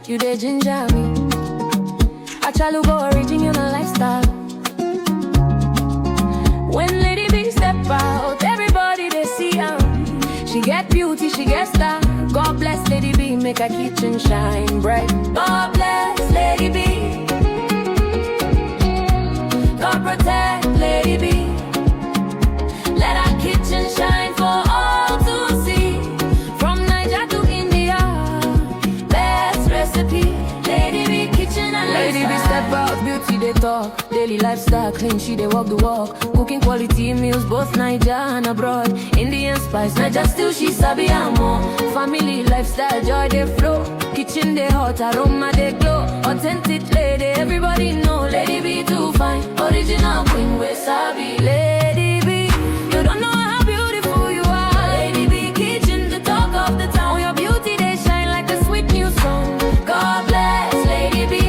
you dey ginger me. I try to go original lifestyle. When Lady B step out, everybody they see her. She get beauty, she get style. God bless Lady B, make her kitchen shine bright. God bless Lady B. God protect Lady B. Let her kitchen shine for all to see. From Niger to India, best recipe. Lady B kitchen and Lady B step out, beauty they talk. Daily lifestyle clean, she they walk the walk. Cooking quality meals, both Niger and abroad. Indian spice, Niger still she sabi and more. Family lifestyle, joy they flow. Kitchen they hot, aroma they glow. Authentic lady, everybody know. Lady B too fine, original queen we sabi. Lady B, you don't know how beautiful you are. Lady B kitchen, the talk of the town. Your beauty they shine like a sweet new song. God bless Lady B.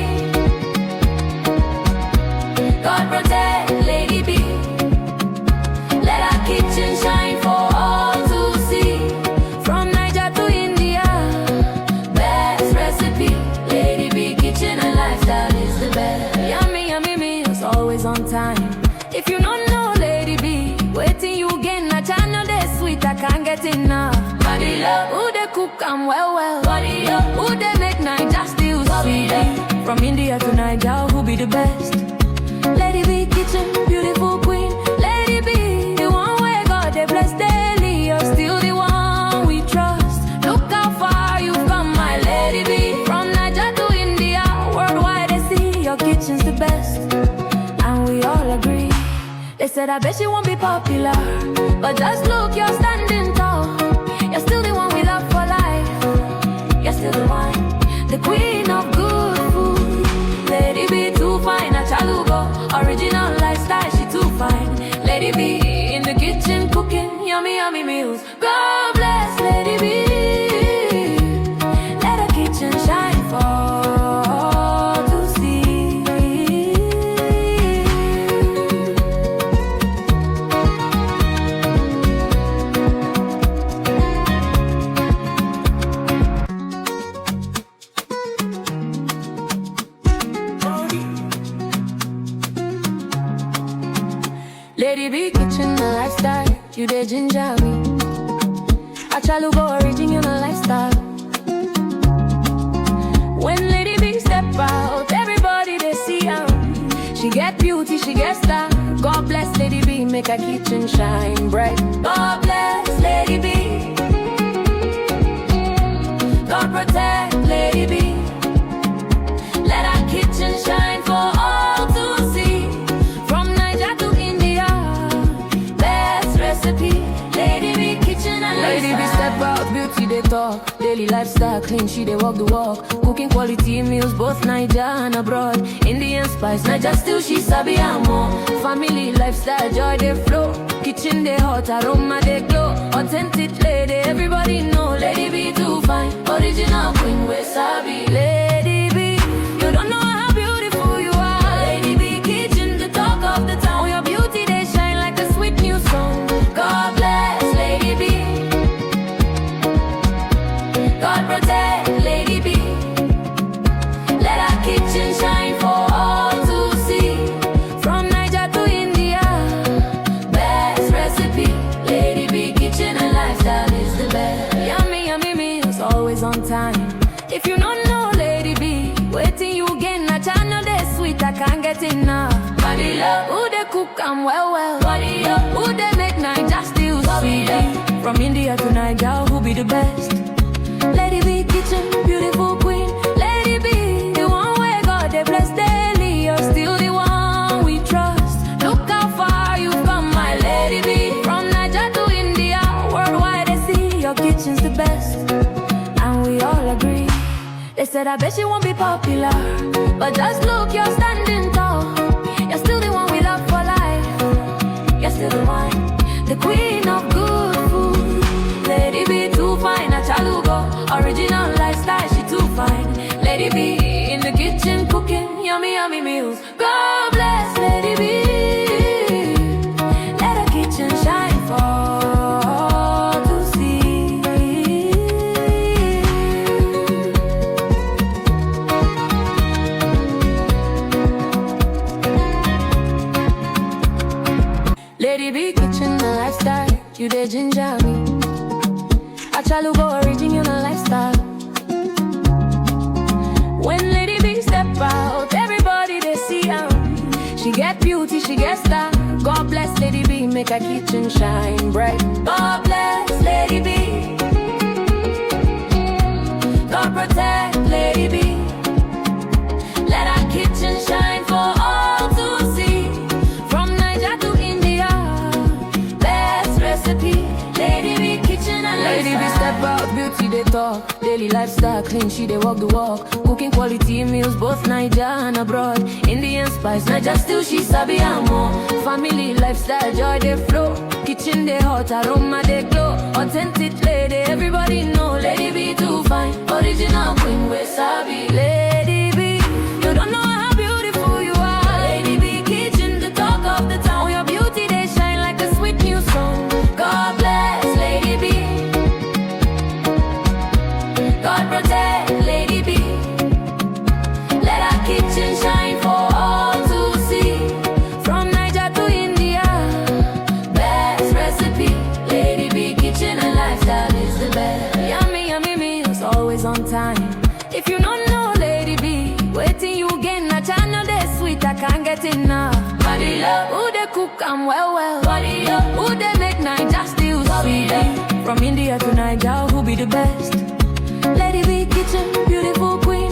God protect Lady B. Let her kitchen shine for all to see. From Niger to India, best recipe. Lady B kitchen and lifestyle is the best. Yummy, yummy meals, always on time. If you don't know Lady B, waiting you gain a channel they sweet, I can't get enough. Body love, who they cook and well. Body love, who they make Niger still sweet. From India to Niger, who be the best? Lady B kitchen, beautiful queen. Lady B, the one where God they bless daily. You're still the one we trust. Look how far you've come, my Lady B. From Niger to India, worldwide they see your kitchen's the best. And we all agree. They said I bet she won't be popular, but just look, you're standing tall. You're still the one we love for life. You're still the one, the queen of good food. Lady B too fine, a chalugo. Original lifestyle, she too fine. Lady B in the kitchen cooking yummy, yummy meals. God bless Lady B. Let her kitchen shine for all to see. Lady B kitchen and lifestyle, you dey ginger me. I try to go original lifestyle. When Lady B step out, everybody they see her. She get beauty, she get style. God bless Lady B, make her kitchen shine bright. God bless Lady B. God protect Lady B. Let her kitchen shine for all to see. From Niger to India, best recipe. Lady B kitchen and Lady B step out, beauty they talk. Daily lifestyle clean, she they walk the walk. Cooking quality meals, both Niger and abroad. Indian spice, Niger still she sabi and more. Family lifestyle, joy they flow. Kitchen they hot, aroma they glow. Authentic lady, everybody know. Lady B too fine, original queen we sabi. Lady B, you don't know how beautiful you are. Lady B kitchen, the talk of the town. Your beauty they shine like a sweet new song. God bless Lady B. God protect Lady B. Let her kitchen shine for all to see. From Niger to India, best recipe. Lady B kitchen and lifestyle is the best. Yummy, yummy meals, always on time. If you don't know Lady B, waiting you gain a channel they sweet, I can't get enough. Body love, who they cook and well. Body love, who they make Niger still sweet. From India to Niger, who be the best? Lady B kitchen, beautiful queen. Lady B, the one where God they bless daily. You're still the one we trust. Look how far you've come, my Lady B. From Niger to India, worldwide they see your kitchen's the best. And we all agree. They said I bet she won't be popular, but just look, you're standing tall. You're still the one we love for life. You're still the one, the queen of good food. Lady B too fine, a chalugo. Original lifestyle, she too fine. Lady B in the kitchen cooking yummy, yummy meals. God bless Lady B. Let her kitchen shine for all to see. Lady B kitchen and lifestyle, you the ginger me. I try to go original lifestyle. When Lady B step out, everybody they see her. She get beauty, she get style. God bless Lady B, make her kitchen shine bright. God bless Lady B. God protect Lady B. Let our kitchen shine for all to see. From Niger to India, best recipe. Lady B kitchen and Lady B step out, beauty they talk. Daily lifestyle, clean, she they walk the walk. Cooking quality meals, both Niger and abroad. Indian spice, Niger still she sabi and more. Family lifestyle, joy they flow. Kitchen they hot, aroma they glow. Authentic lady, everybody know. Lady B too fine, original queen we sabi. Lady B, you don't know how beautiful you are. Lady B kitchen, the talk of the town. Your beauty they shine like a sweet new song. God bless Lady B. God protect Lady B. Let our kitchen shine for all to see. From Niger to India, best recipe. Lady B kitchen and lifestyle is the best. Yummy, yummy meals, always on time. If you don't know Lady B, waiting you again, na channel they sweet, I can't get enough. Body love, who they cook and well. Body love, who they make Niger still sweet. From India to Niger, who be the best? Lady B kitchen, beautiful queen.